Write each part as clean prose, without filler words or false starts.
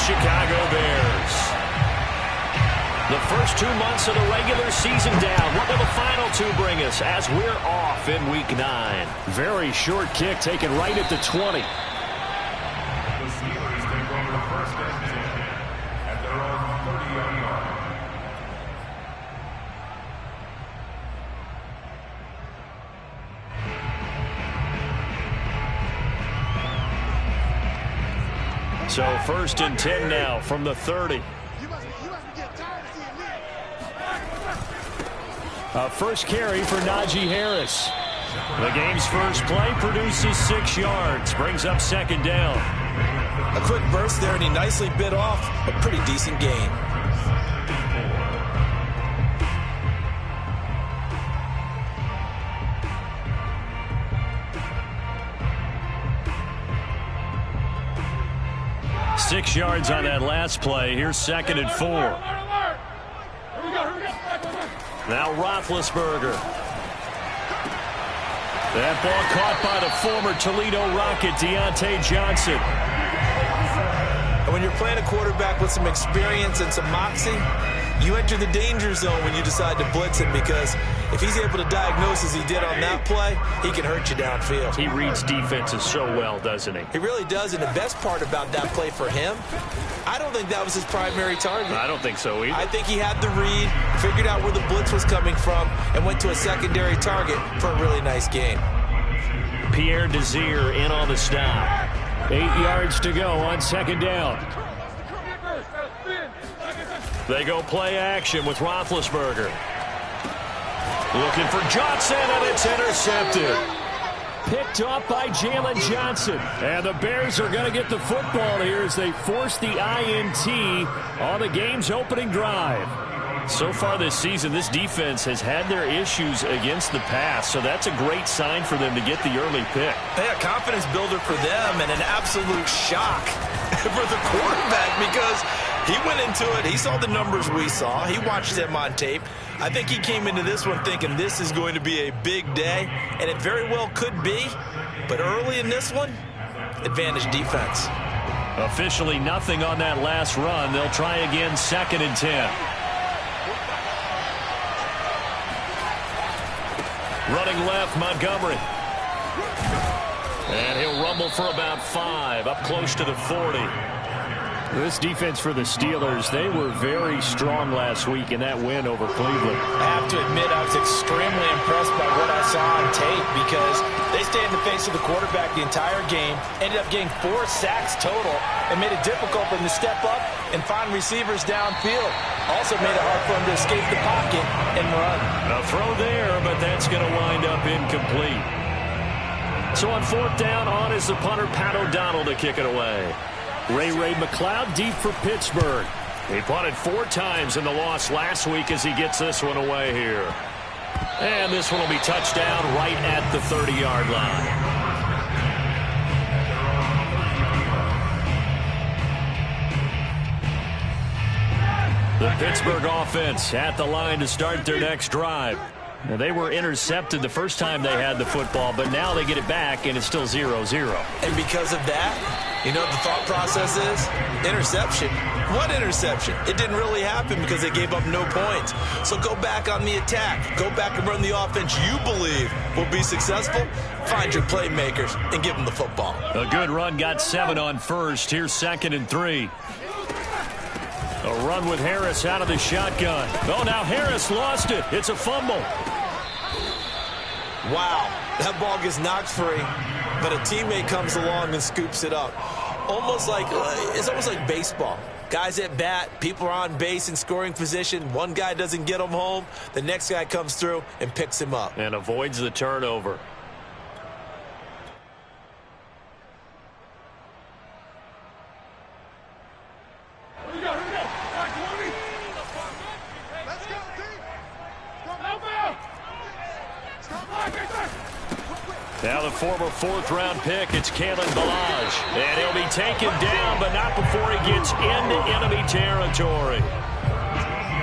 Chicago Bears. The first 2 months of the regular season down. What will the final two bring us as we're off in Week 9? Very short kick taken right at the 20. The Steelers take over the first and 10 at their own 30-yard line. So first and 10 now from the 30. A first carry for Najee Harris. The game's first play produces 6 yards. Brings up second down. A quick burst there, and he nicely bit off a pretty decent gain. Six yards on that last play. Here's second and 4. Now Roethlisberger. That ball caught by the former Toledo Rocket, Deontay Johnson. And when you're playing a quarterback with some experience and some moxie, you enter the danger zone when you decide to blitz him, because if he's able to diagnose as he did on that play, he can hurt you downfield. He reads defenses so well, doesn't he? He really does, and the best part about that play for him, I don't think that was his primary target. I don't think so either. I think he had the read, figured out where the blitz was coming from, and went to a secondary target for a really nice gain. Pierre Desir in on the stop. 8 yards to go on second down. They go play action with Roethlisberger. Looking for Johnson, and it's intercepted. Picked off by Jalen Johnson. And the Bears are going to get the football here as they force the INT on the game's opening drive. So far this season, this defense has had their issues against the pass, so that's a great sign for them to get the early pick. A confidence builder for them, and an absolute shock for the quarterback, because he went into it, he saw the numbers we saw, he watched them on tape. I think he came into this one thinking this is going to be a big day, and it very well could be, but early in this one, advantage defense. Officially nothing on that last run. They'll try again, second and 10. Running left, Montgomery. And he'll rumble for about 5, up close to the 40. This defense for the Steelers, they were very strong last week in that win over Cleveland. I have to admit, I was extremely impressed by what I saw on tape, because they stayed in the face of the quarterback the entire game, ended up getting 4 sacks total, and made it difficult for them to step up and find receivers downfield. Also made it hard for them to escape the pocket and run. A throw there, but that's going to wind up incomplete. So on fourth down, on is the punter, Pat O'Donnell, to kick it away. Ray McLeod deep for Pittsburgh. He punted 4 times in the loss last week as he gets this one away here. And this one will be touchdown right at the 30-yard line. The Pittsburgh offense at the line to start their next drive. Now, they were intercepted the first time they had the football, but now they get it back, and it's still 0-0. And because of that, you know what the thought process is? Interception. What interception? It didn't really happen because they gave up no points. So go back on the attack. Go back and run the offense you believe will be successful. Find your playmakers and give them the football. A good run, got 7 on first. Here's second and 3. A run with Harris out of the shotgun. Oh, now Harris lost it. It's a fumble. Wow, that ball gets knocked free, but a teammate comes along and scoops it up. It's almost like baseball. Guys at bat, people are on base in scoring position. One guy doesn't get him home. The next guy comes through and picks him up. And avoids the turnover. Now the former 4th-round pick, it's Kalen Ballage. And he'll be taken down, but not before he gets into enemy territory.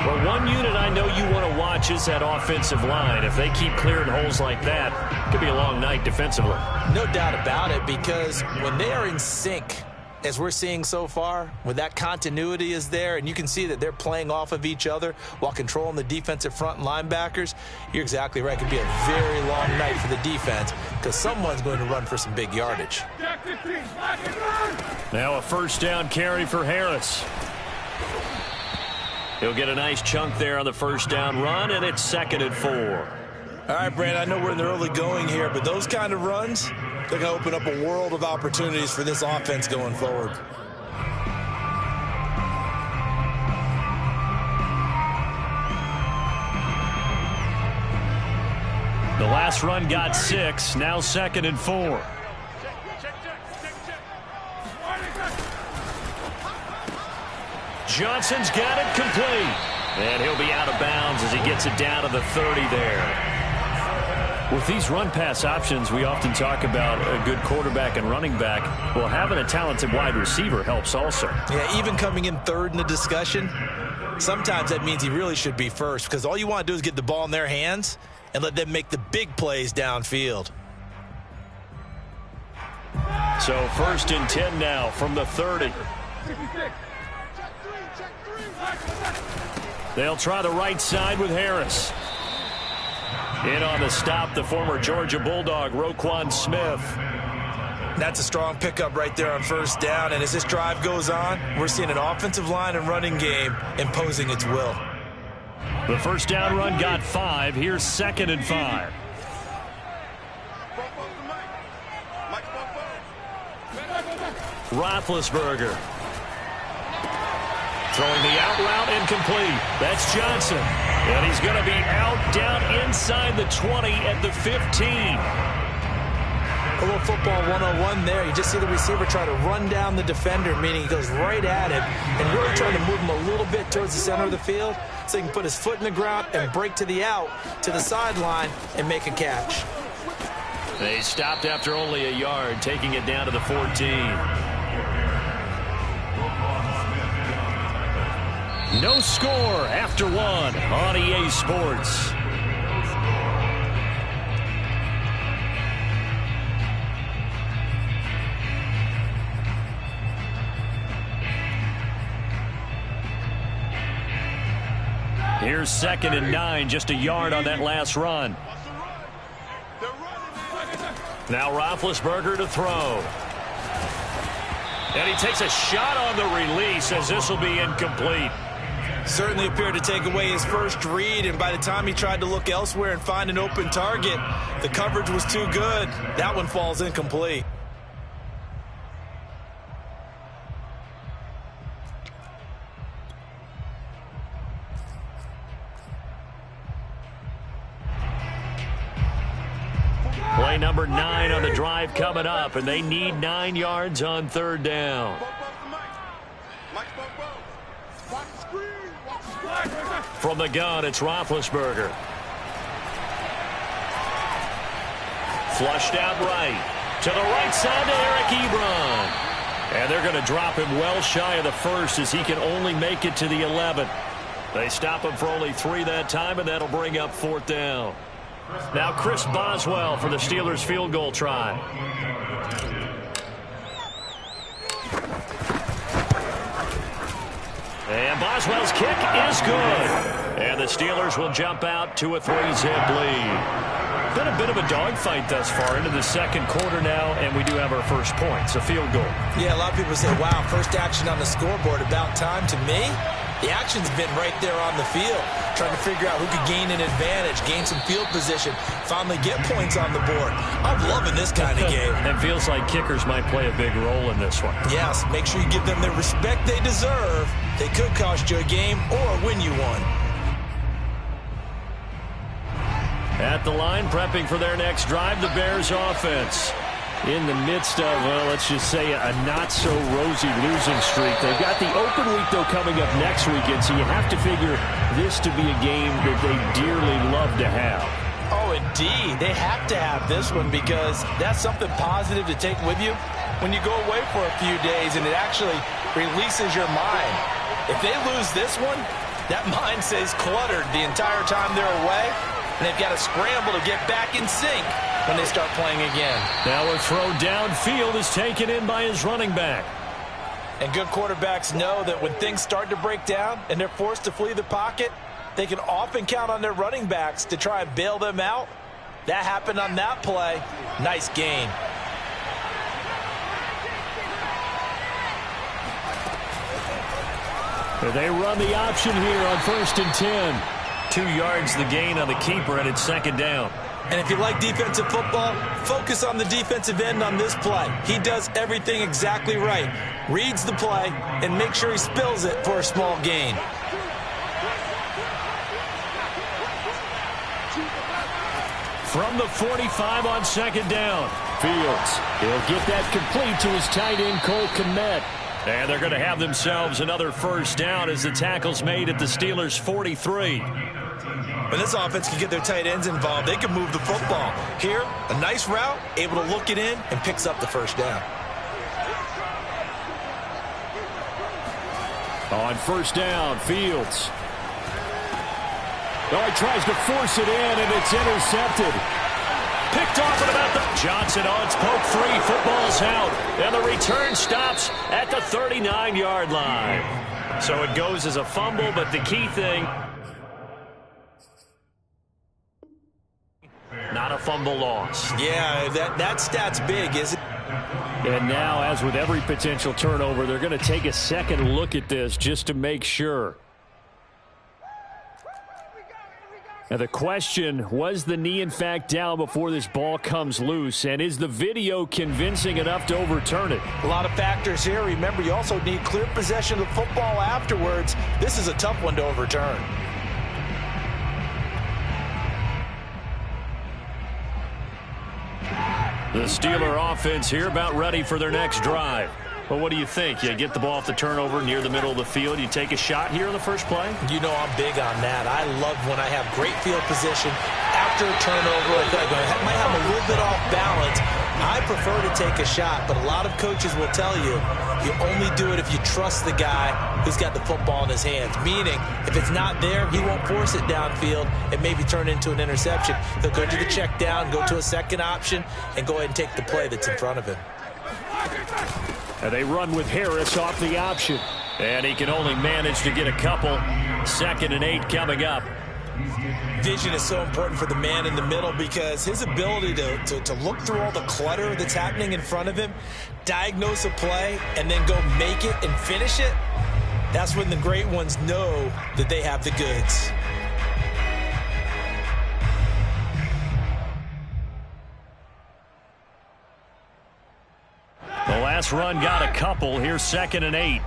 Well, one unit I know you want to watch is that offensive line. If they keep clearing holes like that, it could be a long night defensively. No doubt about it, because when they are in sync, as we're seeing so far, where that continuity is there, and you can see that they're playing off of each other while controlling the defensive front and linebackers, you're exactly right. It could be a very long night for the defense because someone's going to run for some big yardage. Now a first down carry for Harris. He'll get a nice chunk there on the first down run, and it's 2nd and 4. All right, Brandon, I know we're in the early going here, but those kind of runs, they're going to open up a world of opportunities for this offense going forward. The last run got 6, now 2nd and 4. Johnson's got it complete. And he'll be out of bounds as he gets it down to the 30 there. With these run-pass options, we often talk about a good quarterback and running back. Well, having a talented wide receiver helps also. Yeah, even coming in third in the discussion, sometimes that means he really should be first because all you want to do is get the ball in their hands and let them make the big plays downfield. So 1st and 10 now from the 30. They'll try the right side with Harris. In on the stop, the former Georgia Bulldog, Roquan Smith. That's a strong pickup right there on first down, and as this drive goes on, we're seeing an offensive line and running game imposing its will. The first down run got 5. Here's 2nd and 5. Roethlisberger. Throwing the out route incomplete. That's Johnson. And he's going to be out down inside the 20 at the 15. A little football 101 there. You just see the receiver try to run down the defender, meaning he goes right at him and really trying to move him a little bit towards the center of the field so he can put his foot in the ground and break to the out, to the sideline, and make a catch. They stopped after only a yard, taking it down to the 14. No score after 1 on EA Sports. Here's 2nd and 9, just a yard on that last run. Now Roethlisberger to throw. And he takes a shot on the release as this will be incomplete. Certainly appeared to take away his first read, and by the time he tried to look elsewhere and find an open target, the coverage was too good. That one falls incomplete. Play number 9 on the drive coming up, and they need 9 yards on 3rd down. From the gun, it's Roethlisberger. Flushed out right. To the right side to Eric Ebron. And they're going to drop him well shy of the 1st as he can only make it to the 11. They stop him for only 3 that time, and that'll bring up 4th down. Now Chris Boswell for the Steelers field goal try. And Boswell's kick is good. And the Steelers will jump out to a 3-zip lead. Been a bit of a dogfight thus far into the 2nd quarter now, and we do have our first points, a field goal. Yeah, a lot of people say, wow, first action on the scoreboard, about time. To me, the action's been right there on the field, trying to figure out who could gain an advantage, gain some field position, finally get points on the board. I'm loving this kind of game. It feels like kickers might play a big role in this one. Yes, make sure you give them the respect they deserve. They could cost you a game or win you one. At the line, prepping for their next drive, the Bears offense. In the midst of, well, let's just say a not-so-rosy losing streak. They've got the open week, though, coming up next weekend, so you have to figure this to be a game that they dearly love to have. Oh, indeed. They have to have this one because that's something positive to take with you when you go away for a few days, and it actually releases your mind. If they lose this one, that mind stays cluttered the entire time they're away, and they've got to scramble to get back in sync when they start playing again. Now a throw downfield is taken in by his running back. And good quarterbacks know that when things start to break down and they're forced to flee the pocket, they can often count on their running backs to try and bail them out. That happened on that play. Nice gain. They run the option here on 1st and 10. 2 yards the gain on the keeper, and it's 2nd down. And if you like defensive football, focus on the defensive end on this play. He does everything exactly right. Reads the play and make sure he spills it for a small gain. From the 45 on 2nd down. Fields, he'll get that complete to his tight end, Cole Kmet. And they're going to have themselves another 1st down as the tackle's made at the Steelers' 43. When this offense can get their tight ends involved, they can move the football. Here, a nice route, able to look it in, and picks up the 1st down. On 1st down, Fields. Oh, he tries to force it in, and it's intercepted. Picked off at about the... Johnson on its poke free. Football's out. And the return stops at the 39-yard line. So it goes as a fumble, but the key thing... not a fumble loss. Yeah, that stat's big, isn't it? And now, as with every potential turnover, they're going to take a second look at this just to make sure. Now the question, was the knee in fact down before this ball comes loose? And is the video convincing enough to overturn it? A lot of factors here. Remember, you also need clear possession of the football afterwards. This is a tough one to overturn. The Steeler offense here about ready for their next drive. Well, what do you think? You get the ball off the turnover near the middle of the field. You take a shot here in the first play? You know I'm big on that. I love when I have great field position after a turnover. I feel like I might have a little bit off balance. I prefer to take a shot, but a lot of coaches will tell you only do it if you trust the guy who's got the football in his hands. Meaning, if it's not there, he won't force it downfield and maybe turn into an interception. He'll go to the check down, go to a second option, and go ahead and take the play that's in front of him. And they run with Harris off the option. And he can only manage to get a couple. 2nd and 8 coming up. Vision is so important for the man in the middle because his ability to look through all the clutter that's happening in front of him, diagnose a play, and then go make it and finish it, that's when the great ones know that they have the goods. The last run got a couple. Here's 2nd and 8.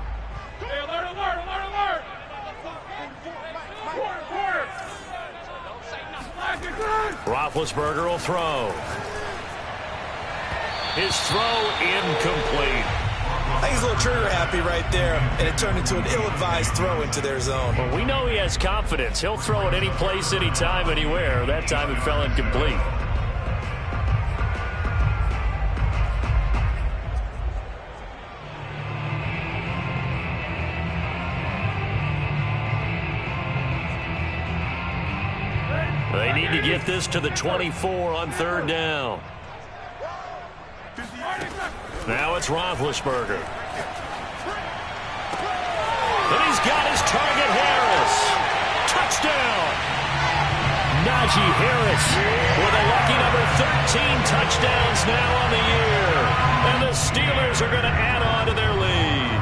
Roethlisberger will throw. His throw incomplete. I think he's a little trigger happy right there, and it turned into an ill-advised throw into their zone. Well, we know he has confidence. He'll throw it any place, anytime, anywhere. That time it fell incomplete. They need to get this to the 24 on 3rd down. Now it's Roethlisberger. And he's got his target, Harris. Touchdown. Najee Harris With a lucky number 13 touchdowns now on the year. And the Steelers are going to add on to their lead.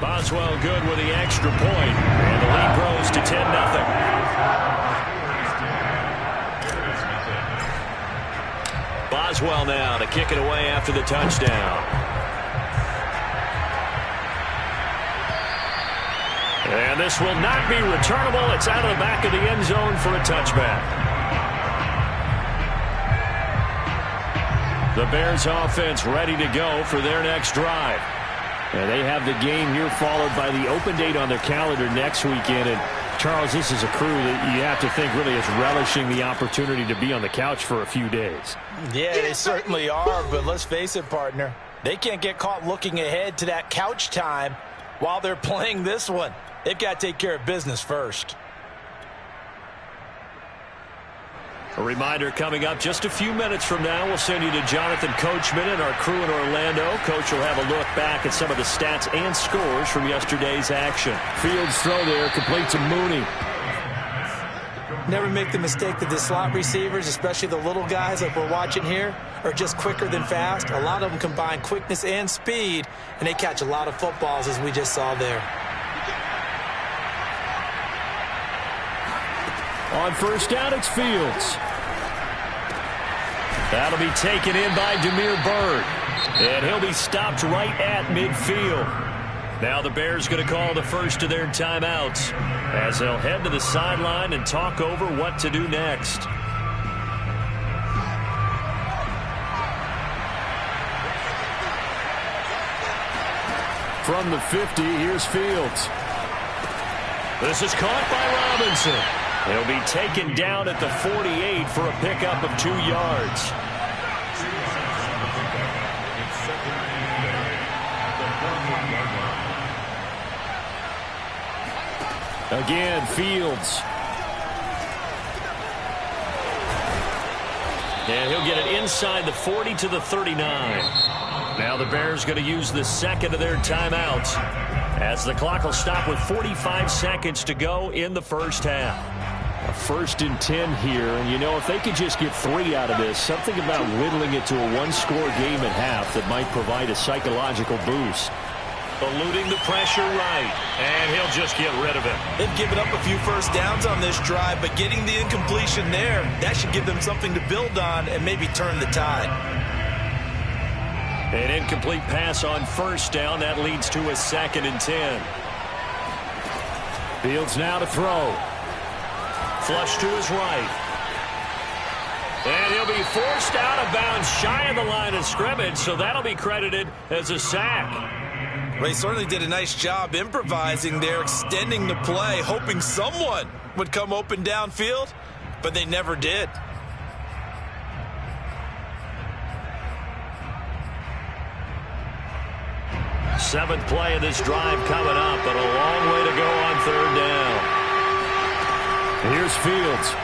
Boswell good with the extra point. And the lead grows to 10-0. Boswell now to kick it away after the touchdown. And this will not be returnable. It's out of the back of the end zone for a touchback. The Bears offense ready to go for their next drive. And they have the game here followed by the open date on their calendar next weekend. And Charles, this is a crew that you have to think really is relishing the opportunity to be on the couch for a few days. Yeah, they certainly are, but let's face it, partner. They can't get caught looking ahead to that couch time while they're playing this one. They've got to take care of business first. A reminder coming up just a few minutes from now, we'll send you to Jonathan Coachman and our crew in Orlando. Coach will have a look back at some of the stats and scores from yesterday's action. Fields throw there, complete to Mooney. Never make the mistake that the slot receivers, especially the little guys like we're watching here, are just quicker than fast. A lot of them combine quickness and speed, and they catch a lot of footballs, as we just saw there. On first down, it's Fields. That'll be taken in by Damiere Byrd. And he'll be stopped right at midfield. Now the Bears going to call the first of their timeouts as they'll head to the sideline and talk over what to do next. From the 50, here's Fields. This is caught by Robinson. He'll be taken down at the 48 for a pickup of 2 yards. Again, Fields. And he'll get it inside the 40 to the 39. Now the Bears going to use the second of their timeouts as the clock will stop with 45 seconds to go in the first half. A 1st and 10 here, and you know, if they could just get 3 out of this, something about whittling it to a one-score game at half that might provide a psychological boost. Eluding the pressure right, and he'll just get rid of it. They've given up a few first downs on this drive, but getting the incompletion there, that should give them something to build on and maybe turn the tide. An incomplete pass on first down. That leads to a 2nd and 10. Fields now to throw. Flush to his right. And he'll be forced out of bounds shy of the line of scrimmage, so that'll be credited as a sack. They certainly did a nice job improvising there, extending the play, hoping someone would come open downfield, but they never did. Seventh play of this drive coming up, but a long way to go on 3rd down. Here's Fields.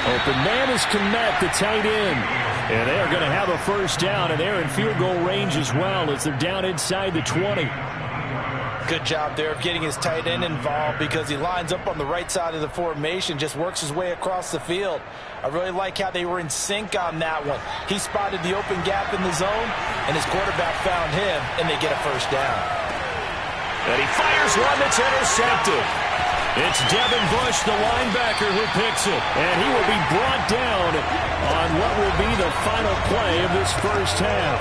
Open man is Kmet, the tight end. And they are going to have a first down, and they're in field goal range as well as they're down inside the 20. Good job there of getting his tight end involved because he lines up on the right side of the formation, just works his way across the field. I really like how they were in sync on that one. He spotted the open gap in the zone, and his quarterback found him, and they get a first down. And he fires one that's intercepted. It's Devin Bush, the linebacker, who picks it. And he will be brought down on what will be the final play of this first half.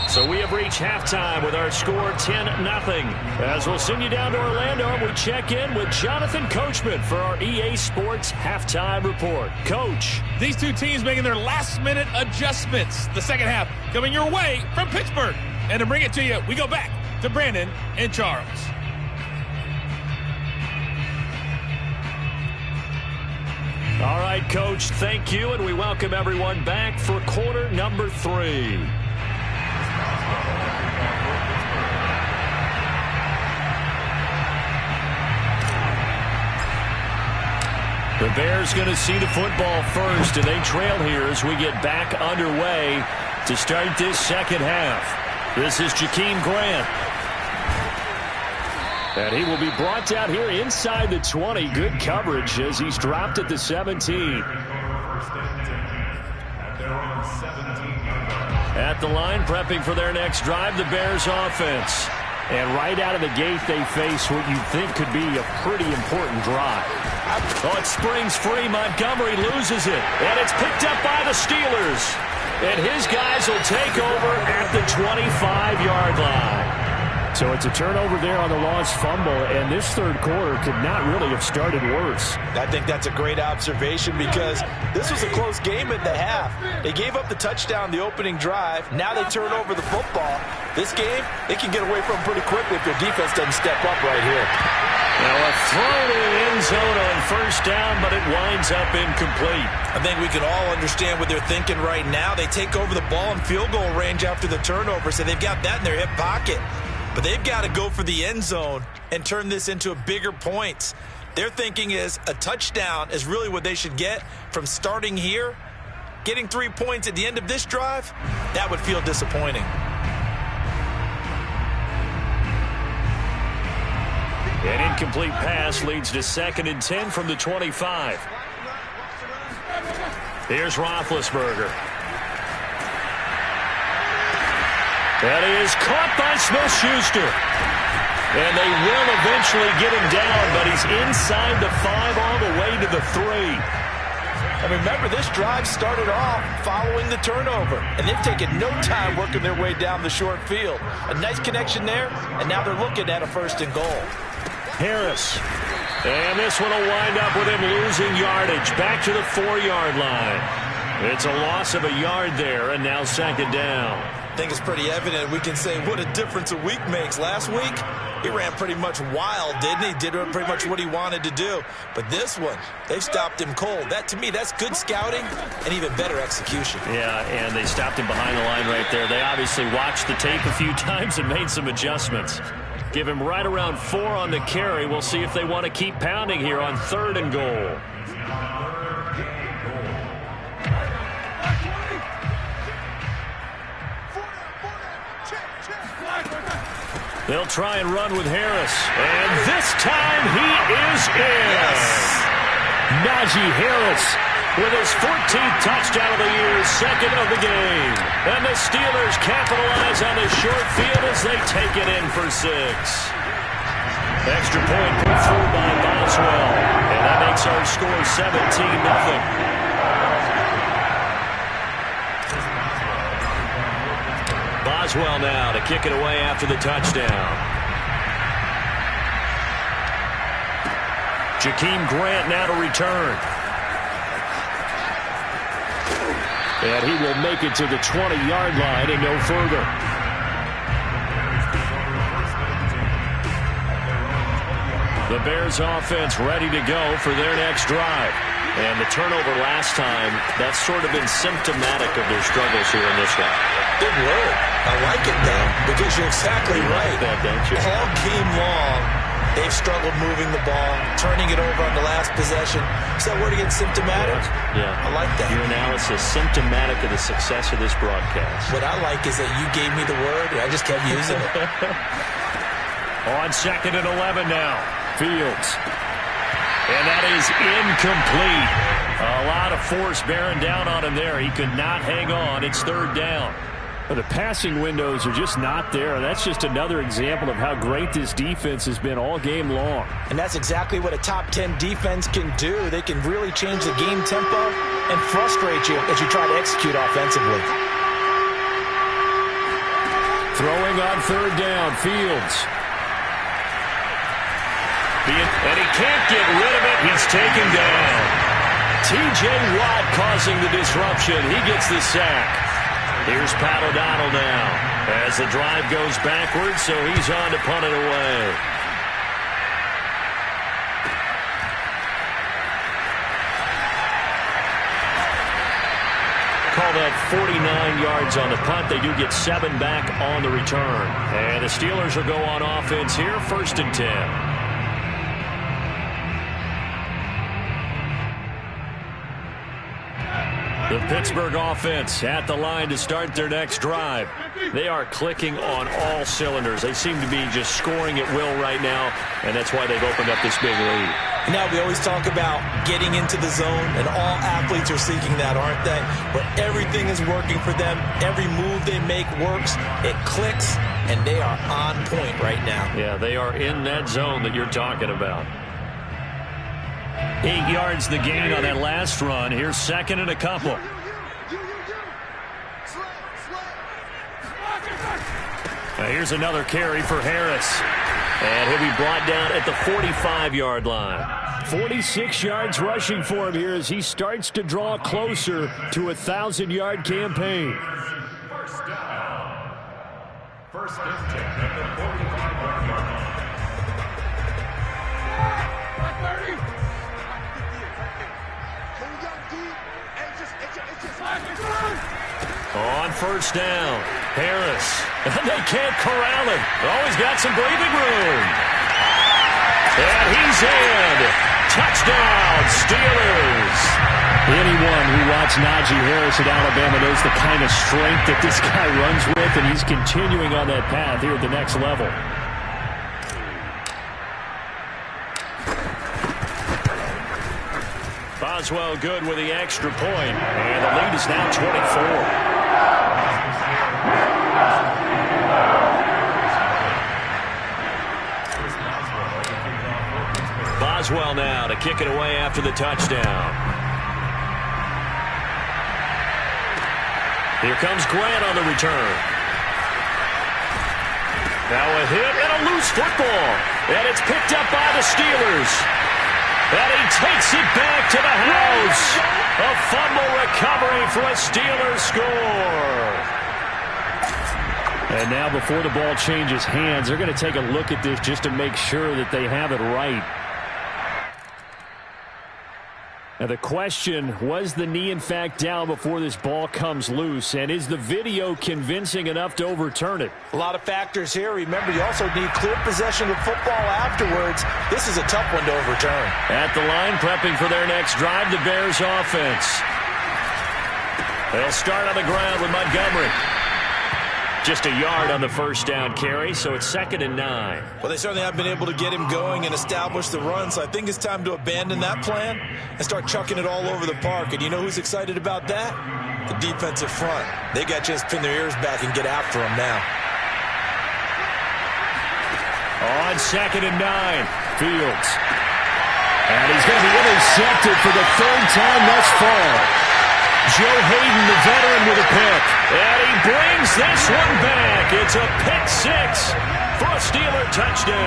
So we have reached halftime with our score 10-0. As we'll send you down to Orlando, and we check in with Jonathan Coachman for our EA Sports Halftime Report. Coach. These two teams making their last-minute adjustments. The second half coming your way from Pittsburgh. And to bring it to you, we go back to Brandon and Charles. All right, Coach, thank you, and we welcome everyone back for quarter number 3. The Bears going to see the football first, and they trail here as we get back underway to start this second half. This is Jakeem Grant. And he will be brought down here inside the 20. Good coverage as he's dropped at the 17. At the line, prepping for their next drive, the Bears offense. And right out of the gate, they face what you think could be a pretty important drive. Oh, it springs free. Montgomery loses it. And it's picked up by the Steelers. And his guys will take over at the 25-yard line. So it's a turnover there on the lost fumble, and this third quarter could not really have started worse. I think that's a great observation because this was a close game at the half. They gave up the touchdown the opening drive. Now they turn over the football. This game, they can get away from pretty quickly if their defense doesn't step up right here. Now a throw to the end zone on first down, but it winds up incomplete. I think we can all understand what they're thinking right now. They take over the ball in field goal range after the turnover, so they've got that in their hip pocket. But they've got to go for the end zone and turn this into a bigger points. Their thinking is a touchdown is really what they should get from starting here. Getting 3 points at the end of this drive, that would feel disappointing. An incomplete pass leads to 2nd and 10 from the 25. Here's Roethlisberger. That is caught by Smith-Schuster. And they will eventually get him down, but he's inside the 5 all the way to the 3. And remember, this drive started off following the turnover, and they've taken no time working their way down the short field. A nice connection there, and now they're looking at a 1st and goal. Harris. And this one will wind up with him losing yardage back to the 4-yard line. It's a loss of a yard there, and now 2nd down. I think it's pretty evident. We can say what a difference a week makes. Last week, he ran pretty much wild, didn't he? Did pretty much what he wanted to do. But this one, they've stopped him cold. That, to me, that's good scouting and even better execution. Yeah, and they stopped him behind the line right there. They obviously watched the tape a few times and made some adjustments. Give him right around 4 on the carry. We'll see if they want to keep pounding here on 3rd and goal. They'll try and run with Harris. And this time he is in. Yes. Najee Harris with his 14th touchdown of the year, 2nd of the game. And the Steelers capitalize on the short field as they take it in for 6. Extra point put through by Boswell. And that makes our score 17-0. Boswell now to kick it away after the touchdown. Jakeem Grant now to return. And he will make it to the 20-yard line and no further. The Bears offense ready to go for their next drive. And the turnover last time, that's sort of been symptomatic of their struggles here in this one. Good word. I like it, though, because you're exactly right. Like that, don't you? All game long, they've struggled moving the ball, turning it over on the last possession. Is that word again, symptomatic? Yeah. I like that. Your analysis, symptomatic of the success of this broadcast. What I like is that you gave me the word, and I just kept using it. On 2nd and 11 now. Fields. And that is incomplete. A lot of force bearing down on him there. He could not hang on. It's 3rd down. The passing windows are just not there. That's just another example of how great this defense has been all game long. And that's exactly what a top 10 defense can do. They can really change the game tempo and frustrate you as you try to execute offensively. Throwing on 3rd down, Fields. And he can't get rid of it. He's taken down. T.J. Watt causing the disruption. He gets the sack. Here's Pat O'Donnell now as the drive goes backwards, so he's on to punt it away. Call that 49 yards on the punt. They do get 7 back on the return. And the Steelers will go on offense here, 1st and 10. The Pittsburgh offense at the line to start their next drive. They are clicking on all cylinders. They seem to be just scoring at will right now, and that's why they've opened up this big lead. Now, we always talk about getting into the zone, and all athletes are seeking that, aren't they? Where everything is working for them. Every move they make works. It clicks, and they are on point right now. Yeah, they are in that zone that you're talking about. 8 yards the gain on that last run. Here's 2nd and a couple. Here's another carry for Harris. And he'll be brought down at the 45-yard line. 46 yards rushing for him here as he starts to draw closer to a 1,000-yard campaign. First down. 1st and 10 at the 45-yard line. On 1st down. Harris. And they can't corral him. Always got some breathing room. And he's in. Touchdown, Steelers. Anyone who watched Najee Harris at Alabama knows the kind of strength that this guy runs with, and he's continuing on that path here at the next level. Boswell good with the extra point, and the lead is now 24. Boswell now to kick it away after the touchdown. Here comes Grant on the return. Now a hit and a loose football. And it's picked up by the Steelers. And he takes it back to the house. A fumble recovery for a Steelers score. And now before the ball changes hands, they're going to take a look at this just to make sure that they have it right. Now the question, was the knee in fact down before this ball comes loose? And is the video convincing enough to overturn it? A lot of factors here. Remember, you also need clear possession of football afterwards. This is a tough one to overturn. At the line, prepping for their next drive, the Bears offense. They'll start on the ground with Montgomery. Just a yard on the first down carry, so it's 2nd and 9. Well, they certainly have been able to get him going and establish the run, so I think it's time to abandon that plan and start chucking it all over the park. And you know who's excited about that? The defensive front. They got a chance to pin their ears back and get after him now. On 2nd and 9, Fields. And he's going to be intercepted for the 3rd time thus far. Joe Hayden, the veteran, with a pick. And he brings this one back. It's a pick 6 for a Steeler touchdown.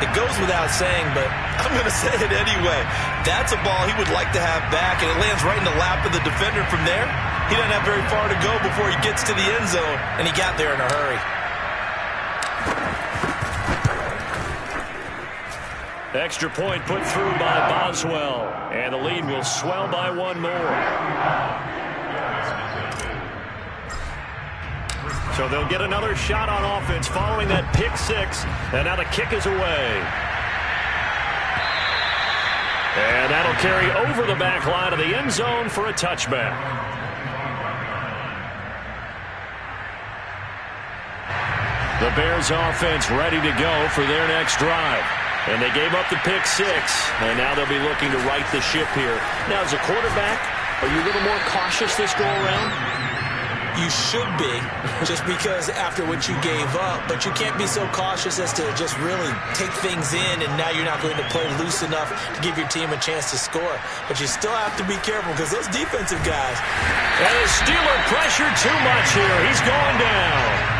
It goes without saying, but I'm going to say it anyway. That's a ball he would like to have back, and it lands right in the lap of the defender from there. He doesn't have very far to go before he gets to the end zone, and he got there in a hurry. Extra point put through by Boswell. And the lead will swell by one more. So they'll get another shot on offense following that pick 6. And now the kick is away. And that'll carry over the back line of the end zone for a touchback. The Bears offense ready to go for their next drive. And they gave up the pick 6, and now they'll be looking to right the ship here. Now, as a quarterback, are you a little more cautious this go-around? You should be, just because after what you gave up, but you can't be so cautious as to just really take things in, and now you're not going to play loose enough to give your team a chance to score. But you still have to be careful because those defensive guys. And the Steeler pressure too much here. He's going down.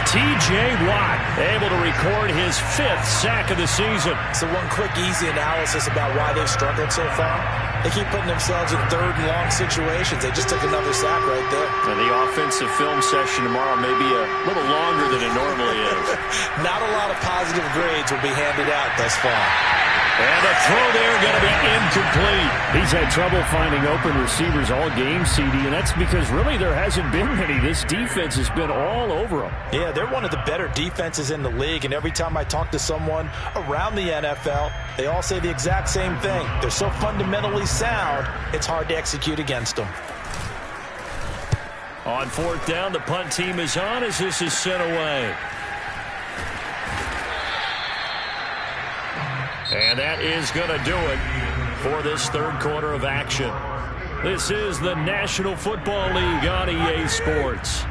T.J. Watt able to record his 5th sack of the season. So one quick, easy analysis about why they've struggled so far. They keep putting themselves in 3rd and long situations. They just took another sack right there. And the offensive film session tomorrow may be a little longer than it normally is. Not a lot of positive grades will be handed out thus far. And the throw there going to be incomplete. He's had trouble finding open receivers all game, CD, and that's because really there hasn't been many. This defense has been all over them. Yeah, they're one of the better defenses in the league, and every time I talk to someone around the NFL, they all say the exact same thing. They're so fundamentally sound, it's hard to execute against them. On 4th down, the punt team is on as this is sent away. And that is going to do it for this 3rd quarter of action. This is the National Football League on EA Sports.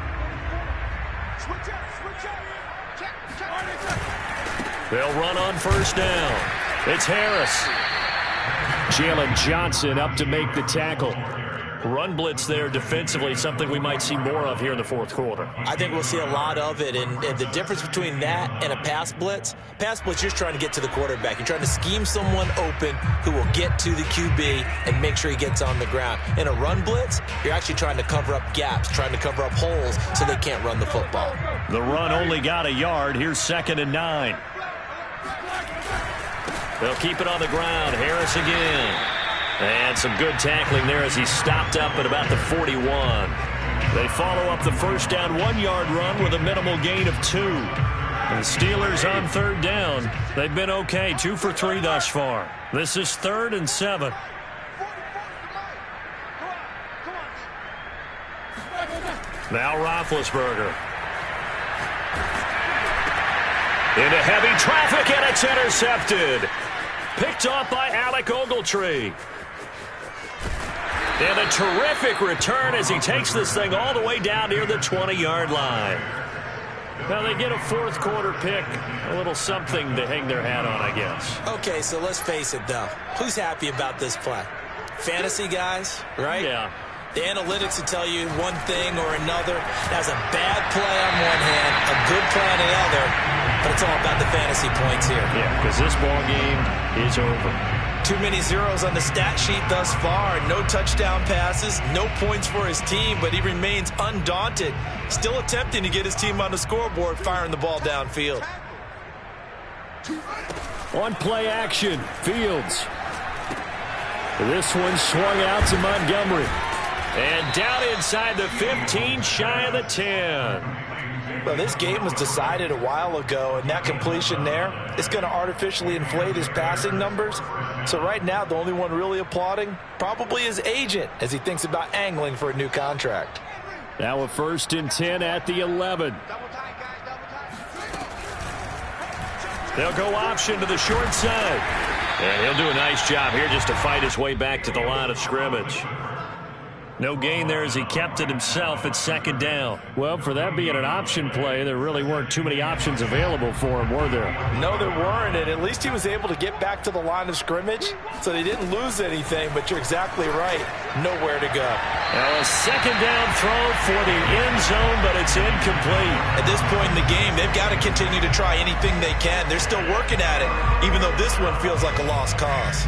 They'll run on 1st down. It's Harris. Jalen Johnson up to make the tackle. Run blitz there defensively, something we might see more of here in the 4th quarter. I think we'll see a lot of it, and the difference between that and a pass blitz, you're trying to get to the quarterback. You're trying to scheme someone open who will get to the QB and make sure he gets on the ground. In a run blitz, you're actually trying to cover up gaps, trying to cover up holes so they can't run the football. The run only got a yard. Here's 2nd and 9. They'll keep it on the ground. Harris again. And some good tackling there as he stopped up at about the 41. They follow up the first down 1-yard run with a minimal gain of 2. The Steelers on third down. They've been okay, 2 for 3 thus far. This is 3rd and 7. Now Roethlisberger. Into heavy traffic, and it's intercepted. Picked off by Alec Ogletree. And a terrific return as he takes this thing all the way down near the 20-yard line. Now they get a fourth quarter pick. A little something to hang their hat on, I guess. Okay, so let's face it, though. Who's happy about this play? Fantasy guys, right? Yeah. The analytics will tell you one thing or another. That's a bad play on one hand, a good play on the other, but it's all about the fantasy points here. Yeah, because this ball game is over. Too many zeros on the stat sheet thus far. No touchdown passes, no points for his team, but he remains undaunted. Still attempting to get his team on the scoreboard, firing the ball downfield. On play action, Fields. This one swung out to Montgomery. And down inside the 15, shy of the 10. Well, this game was decided a while ago, and that completion there is going to artificially inflate his passing numbers. So right now, the only one really applauding probably his agent as he thinks about angling for a new contract. Now a 1st and 10 at the 11. They'll go option to the short side. And he'll do a nice job here just to fight his way back to the line of scrimmage. No gain there as he kept it himself at 2nd down. Well, for that being an option play, there really weren't too many options available for him, were there? No, there weren't, and at least he was able to get back to the line of scrimmage, so they didn't lose anything, but you're exactly right. Nowhere to go. Now a 2nd down throw for the end zone, but it's incomplete. At this point in the game, they've got to continue to try anything they can. They're still working at it, even though this one feels like a lost cause.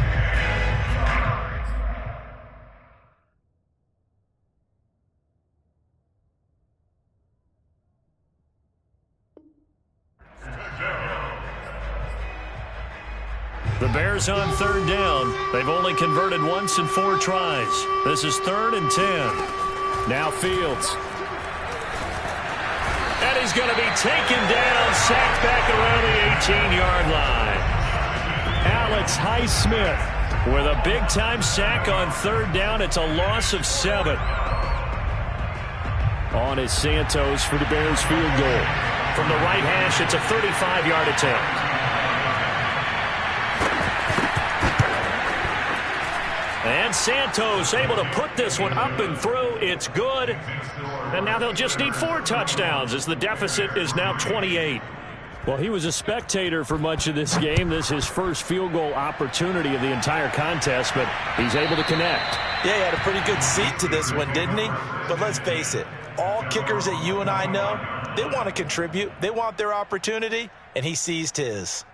The Bears on 3rd down. They've only converted once in 4 tries. This is 3rd and 10. Now Fields. And he's going to be taken down, sacked back around the 18-yard line. Alex Highsmith with a big-time sack on 3rd down. It's a loss of 7. On is Santos for the Bears field goal. From the right hash, it's a 35-yard attempt. And Santos able to put this one up and through. It's good. And now they'll just need 4 touchdowns as the deficit is now 28. Well, he was a spectator for much of this game. This is his first field goal opportunity of the entire contest, but he's able to connect. Yeah, he had a pretty good seat to this one, didn't he? But let's face it, all kickers that you and I know, they want to contribute. They want their opportunity, and he seized his.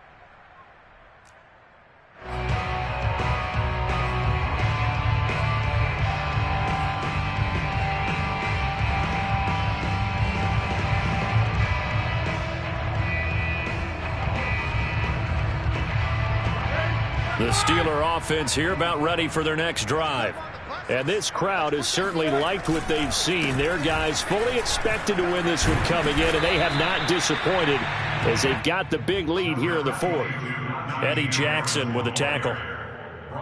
The Steeler offense here about ready for their next drive. And this crowd has certainly liked what they've seen. Their guys fully expected to win this one coming in, and they have not disappointed as they've got the big lead here in the 4th. Eddie Jackson with a tackle.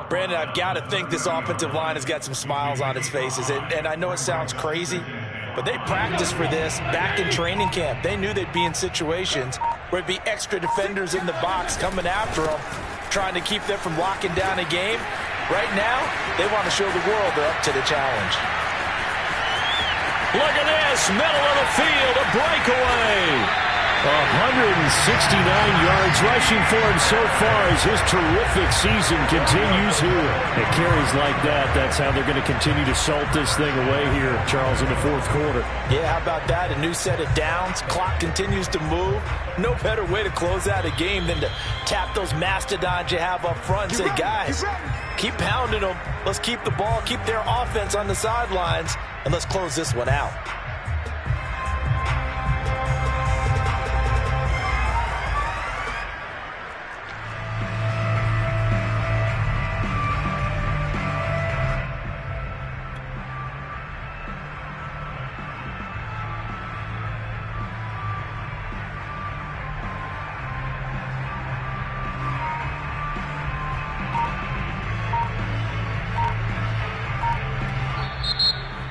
Brandon, I've got to think this offensive line has got some smiles on its faces. And I know it sounds crazy, but they practiced for this back in training camp. They knew they'd be in situations where it'd be extra defenders in the box coming after them, trying to keep them from locking down a game. Right now, they want to show the world they're up to the challenge. Look at this, middle of the field, a breakaway. 169 yards rushing for him so far as his terrific season continues here. It carries like that. That's how they're going to continue to salt this thing away here, Charles, in the 4th quarter. Yeah, how about that? A new set of downs. Clock continues to move. No better way to close out a game than to tap those mastodons you have up front and say, guys, keep pounding them. Let's keep the ball, keep their offense on the sidelines, and let's close this one out.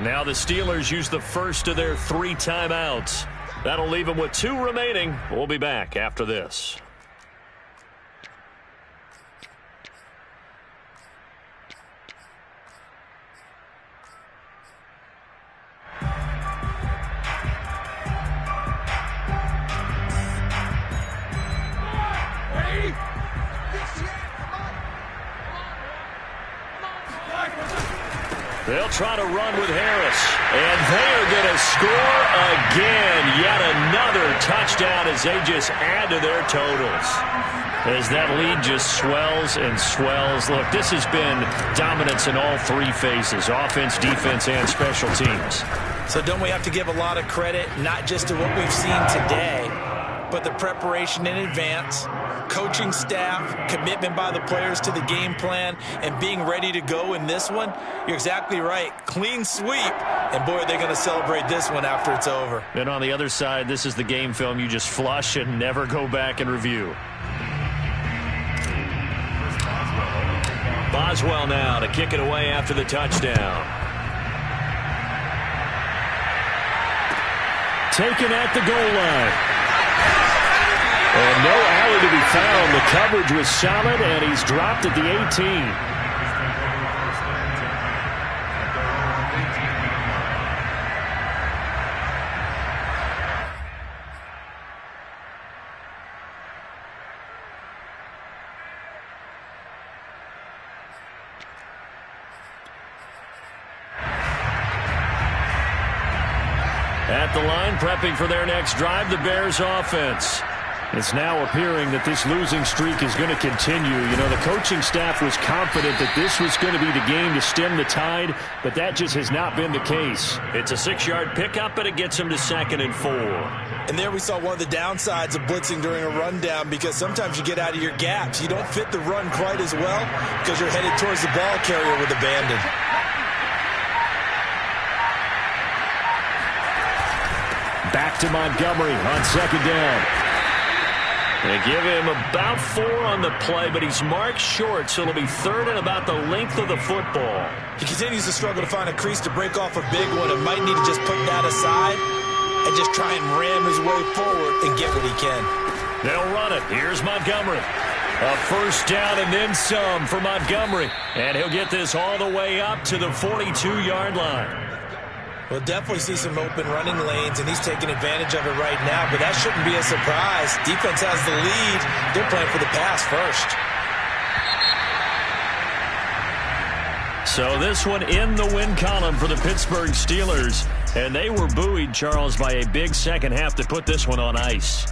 Now the Steelers use the first of their 3 timeouts. That'll leave them with 2 remaining. We'll be back after this. They'll try to run with Harris. And they are going to score again. Yet another touchdown as they just add to their totals. As that lead just swells and swells. Look, this has been dominance in all 3 phases. Offense, defense, and special teams. So don't we have to give a lot of credit, not just to what we've seen today, but the preparation in advance, coaching staff, commitment by the players to the game plan, and being ready to go in this one? You're exactly right. Clean sweep, and boy, they're going to celebrate this one after it's over. And on the other side, this is the game film you just flush and never go back and review. Boswell now to kick it away after the touchdown. Taken at the goal line. And no alley to be found. The coverage was solid, and he's dropped at the 18. At the line, prepping for their next drive, the Bears offense. It's now appearing that this losing streak is going to continue. You know, the coaching staff was confident that this was going to be the game to stem the tide, but that just has not been the case. It's a 6-yard pickup, and it gets them to 2nd and 4. And there we saw one of the downsides of blitzing during a rundown, because sometimes you get out of your gaps. You don't fit the run quite as well because you're headed towards the ball carrier with abandon. Back to Montgomery on 2nd down. They give him about 4 on the play, but he's marked short, so it'll be 3rd and about the length of the football. He continues to struggle to find a crease to break off a big one, and might need to just put that aside and just try and ram his way forward and get what he can. They'll run it. Here's Montgomery. A 1st down and then some for Montgomery. And he'll get this all the way up to the 42-yard line. We'll definitely see some open running lanes, and he's taking advantage of it right now, but that shouldn't be a surprise. Defense has the lead. They're playing for the pass first. So this one in the win column for the Pittsburgh Steelers, and they were buoyed, Charles, by a big second half to put this one on ice.